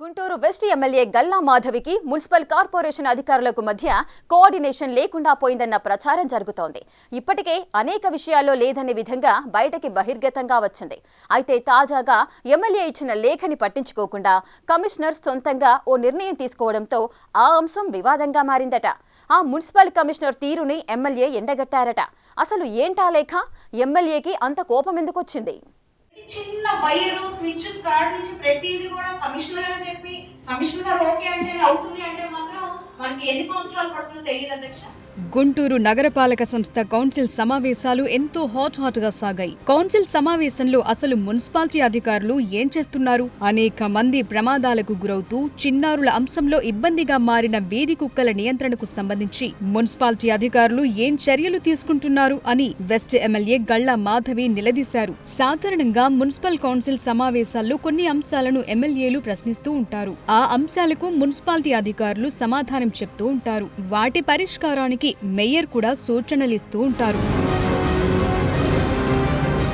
Guntur west MLA Galla మాధవికి municipal corporation అధికారులకు మధ్య కోఆర్డినేషన్ లేకుండా పోయిందన్న ప్రచారం జరుగుతోంది. ఇప్పటికే అనేక విషయాల్లో లేదనే విధంగా బయటకి బహిర్గతంగా వచ్చింది. అయితే తాజాగా ఎమ్మెల్యే ఇచ్చిన లేఖని పట్టించుకోకుండా కమిషనర్ సొంతంగా ఓ నిర్ణయం తీసుకోవడంతో ఆ అంశం వివాదంగా మారిందట. ఆ మున్సిపల్ కమిషనర్ తీరుని ఎమ్మెల్యే ఎండగట్టారట. అసలు ఏంటా లేఖ? ఎమ్మెల్యేకి అంత కోపం ఎందుకొచ్చింది? చిన్న వైరు స్విచ్ కార్డ్ నుంచి ప్రతిదీ కూడా కమిషనర్ గారు చెప్పి కమిషనర్ గారు ఓకే అంటే అవుతుంది అంటే మాత్రం మనకి ఎన్ని సంవత్సరాలు పడుతుందో తెలియదు అధ్యక్ష. గుంటూరు నగరపాలక సంస్థ కౌన్సిల్ సమావేశాలు ఎంతో హాట్ గా సాగాయి. కౌన్సిల్ సమావేశంలో అసలు మున్సిపాలిటీ అధికారులు ఏం చేస్తున్నారు? అనేక మంది ప్రమాదాలకు గురవుతూ చిన్నారుల అంశంలో ఇబ్బందిగా మారిన వీధి కుక్కల నియంత్రణకు సంబంధించి మున్సిపాలిటీ అధికారులు ఏం చర్యలు తీసుకుంటున్నారు అని వెస్ట్ ఎమ్మెల్యే గల్లా మాధవి నిలదీశారు. సాధారణంగా మున్సిపల్ కౌన్సిల్ సమావేశాల్లో కొన్ని అంశాలను ఎమ్మెల్యేలు ప్రశ్నిస్తూ ఉంటారు. ఆ అంశాలకు మున్సిపాలిటీ అధికారులు సమాధానం చెప్తూ ఉంటారు. వాటి పరిష్కారానికి మేయర్ కూడా సూచనలిస్తూ ఉంటారు.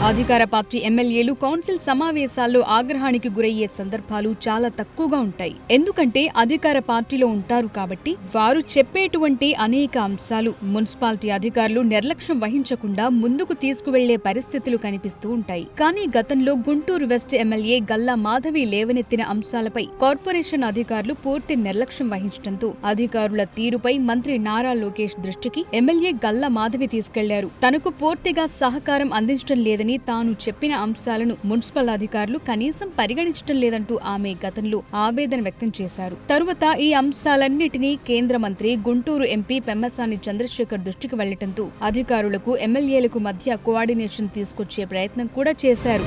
అధికార పార్టీ ఎమ్మెల్యేలు కౌన్సిల్ సమావేశాల్లో ఆగ్రహానికి గురయ్యే సందర్భాలు చాలా తక్కువగా ఉంటాయి. ఎందుకంటే అధికార పార్టీలో ఉంటారు కాబట్టి వారు చెప్పేటువంటి అనేక అంశాలు మున్సిపాలిటీ అధికారులు నిర్లక్ష్యం వహించకుండా ముందుకు తీసుకువెళ్లే పరిస్థితులు కనిపిస్తూ ఉంటాయి. కానీ గతంలో గుంటూరు వెస్ట్ ఎమ్మెల్యే గల్లా మాధవి లేవనెత్తిన అంశాలపై కార్పొరేషన్ అధికారులు పూర్తి నిర్లక్ష్యం వహించడంతో అధికారుల తీరుపై మంత్రి నారా లోకేష్ దృష్టికి ఎమ్మెల్యే గల్లా మాధవి తీసుకెళ్లారు. తనకు పూర్తిగా సహకారం అందించడం లేదని, తాను చెప్పిన అంశాలను మున్సిపల్ అధికారులు కనీసం పరిగణించడం లేదంటూ ఆమె గతంలో ఆవేదన వ్యక్తం చేశారు. తరువాత ఈ అంశాలన్నిటినీ కేంద్ర మంత్రి గుంటూరు ఎంపీ పెమ్మసాని చంద్రశేఖర్ దృష్టికి వెళ్లటంతో అధికారులకు ఎమ్మెల్యేలకు మధ్య కోఆర్డినేషన్ తీసుకొచ్చే ప్రయత్నం కూడా చేశారు.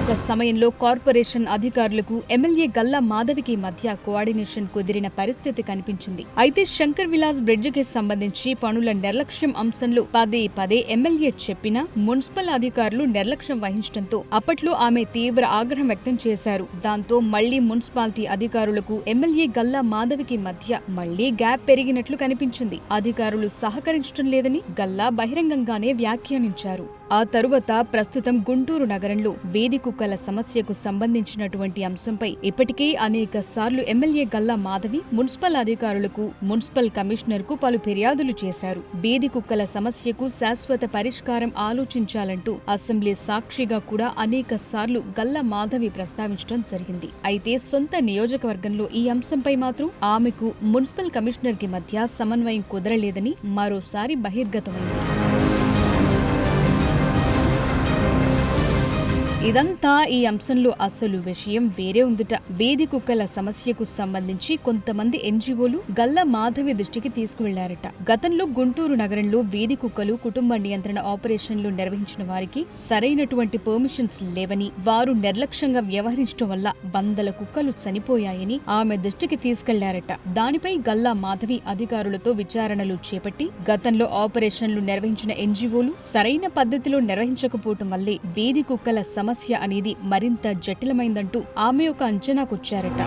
ఒక సమయంలో కార్పొరేషన్ అధికారులకు ఎమ్మెల్యే గల్లా మాధవికి మధ్య కోఆర్డినేషన్ కుదిరిన పరిస్థితి కనిపించింది. అయితే శంకర్ విలాస్ బ్రిడ్జికి సంబంధించి పనుల నిర్లక్ష్యం అంశంలో పదే ఎమ్మెల్యే చెప్పినా మున్సిపల్ అధికారులు నిర్లక్ష్యం వహించడంతో అప్పట్లో ఆమె తీవ్ర ఆగ్రహం వ్యక్తం చేశారు. దాంతో మళ్లీ మున్సిపాలిటీ అధికారులకు ఎమ్మెల్యే గల్లా మాధవికి మధ్య మళ్లీ గ్యాప్ పెరిగినట్లు కనిపించింది. అధికారులు సహకరించడం లేదని గల్లా బహిరంగంగానే వ్యాఖ్యానించారు. ఆ తరువాత ప్రస్తుతం గుంటూరు నగరంలో వీధి కుక్కల సమస్యకు సంబంధించినటువంటి అంశంపై ఇప్పటికే అనేక సార్లు ఎమ్మెల్యే గల్లా మాధవి మున్సిపల్ అధికారులకు, మున్సిపల్ కమిషనర్ కు పలు ఫిర్యాదులు చేశారు. వీధి కుక్కల సమస్యకు శాశ్వత పరిష్కారం ఆలోచించాలంటూ అసెంబ్లీ సాక్షిగా కూడా అనేక సార్లు గల్లా మాధవి ప్రస్తావించడం జరిగింది. అయితే సొంత నియోజకవర్గంలో ఈ అంశంపై మాత్రం ఆమెకు మున్సిపల్ కమిషనర్ కి మధ్య సమన్వయం కుదరలేదని మరోసారి బహిర్గతమైంది. ఇదంతా ఈ అంశంలో అసలు విషయం వేరే ఉందట. వీధి కుక్కల సమస్యకు సంబంధించి కొంతమంది ఎన్జీఓలు గల్లా మాధవి దృష్టికి తీసుకువెళ్లారట. గతంలో గుంటూరు నగరంలో వీధి కుక్కలు కుటుంబ నియంత్రణ ఆపరేషన్లు నిర్వహించిన వారికి సరైనటువంటి పర్మిషన్స్ లేవని, వారు నిర్లక్ష్యంగా వ్యవహరించడం వల్ల వందల కుక్కలు చనిపోయాయని ఆమె దృష్టికి తీసుకెళ్లారట. దానిపై గల్లా మాధవి అధికారులతో విచారణలు చేపట్టి గతంలో ఆపరేషన్లు నిర్వహించిన ఎన్జీఓలు సరైన పద్ధతిలో నిర్వహించకపోవటం వల్లే వీధి కుక్కల సమస్య అనేది మరింత జటిలమైందంటూ ఆమె ఒక అంచనాకొచ్చారట.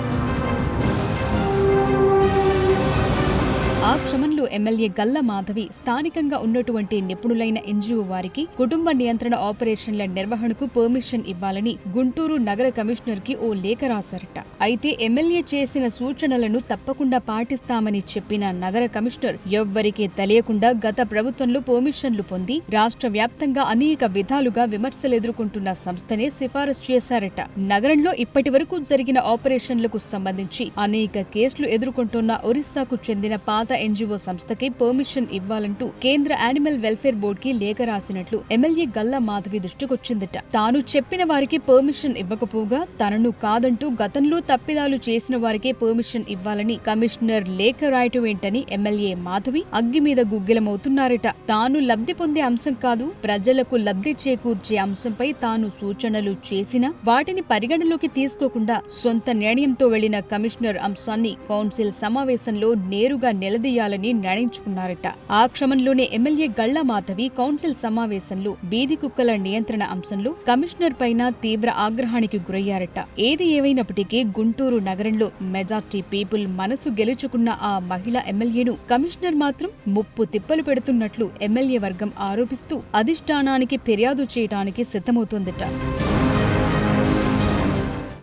ఆ క్రమంలో ఎమ్మెల్యే గల్లా మాధవి స్థానికంగా ఉన్నటువంటి నిపుణులైన ఎన్జీఓ వారికి కుటుంబ నియంత్రణ ఆపరేషన్ల నిర్వహణకు పర్మిషన్ ఇవ్వాలని గుంటూరు నగర కమిషనర్ కి ఓ లేఖ రాశారట. అయితే ఎమ్మెల్యే చేసిన సూచనలను తప్పకుండా పాటిస్తామని చెప్పిన నగర కమిషనర్ ఎవ్వరికీ తెలియకుండా గత ప్రభుత్వంలో పర్మిషన్లు పొంది రాష్ట్ర వ్యాప్తంగా అనేక విధాలుగా విమర్శలు ఎదుర్కొంటున్న సంస్థనే సిఫారసు చేశారట. నగరంలో ఇప్పటి వరకు జరిగిన ఆపరేషన్లకు సంబంధించి అనేక కేసులు ఎదుర్కొంటున్న ఒరిస్సాకు చెందిన పాత ఎన్జీఓ సంస్థకి పర్మిషన్ ఇవ్వాలంటూ కేంద్ర యానిమల్ వెల్ఫేర్ బోర్డ్ కి లేఖ రాసినట్లు ఎమ్మెల్యే గల్లా మాధవి దృష్టికొచ్చిందట. తాను చెప్పిన వారికి పర్మిషన్ ఇవ్వకపోగా తనను కాదంటూ గతంలో తప్పిదాలు చేసిన వారికే పర్మిషన్ ఇవ్వాలని కమిషనర్ లేఖ రాయటం ఏంటని ఎమ్మెల్యే మాధవి అగ్గి మీద గుగ్గిలమవుతున్నారట. తాను లబ్ధి పొందే అంశం కాదు, ప్రజలకు లబ్ధి చేకూర్చే అంశంపై తాను సూచనలు చేసినా వాటిని పరిగణలోకి తీసుకోకుండా సొంత నిర్ణయంతో వెళ్లిన కమిషనర్ అంశాన్ని కౌన్సిల్ సమావేశంలో నేరుగా నిలదీయాలని నిర్ణయించుకున్నారట. ఆ క్రమంలోనే ఎమ్మెల్యే గల్లా మాధవి కౌన్సిల్ సమావేశంలో వీధి కుక్కల నియంత్రణ అంశంలో కమిషనర్ పైన తీవ్ర ఆగ్రహానికి గురయ్యారట. ఏది ఏమైనప్పటికీ గుంటూరు నగరంలో మెజార్టీ పీపుల్ మనసు గెలుచుకున్న ఆ మహిళా ఎమ్మెల్యేను కమిషనర్ మాత్రం ముప్పు తిప్పలు పెడుతున్నట్లు ఎమ్మెల్యే వర్గం ఆరోపిస్తూ అధిష్టానానికి ఫిర్యాదు చేయడానికి సిద్ధమవుతోందట.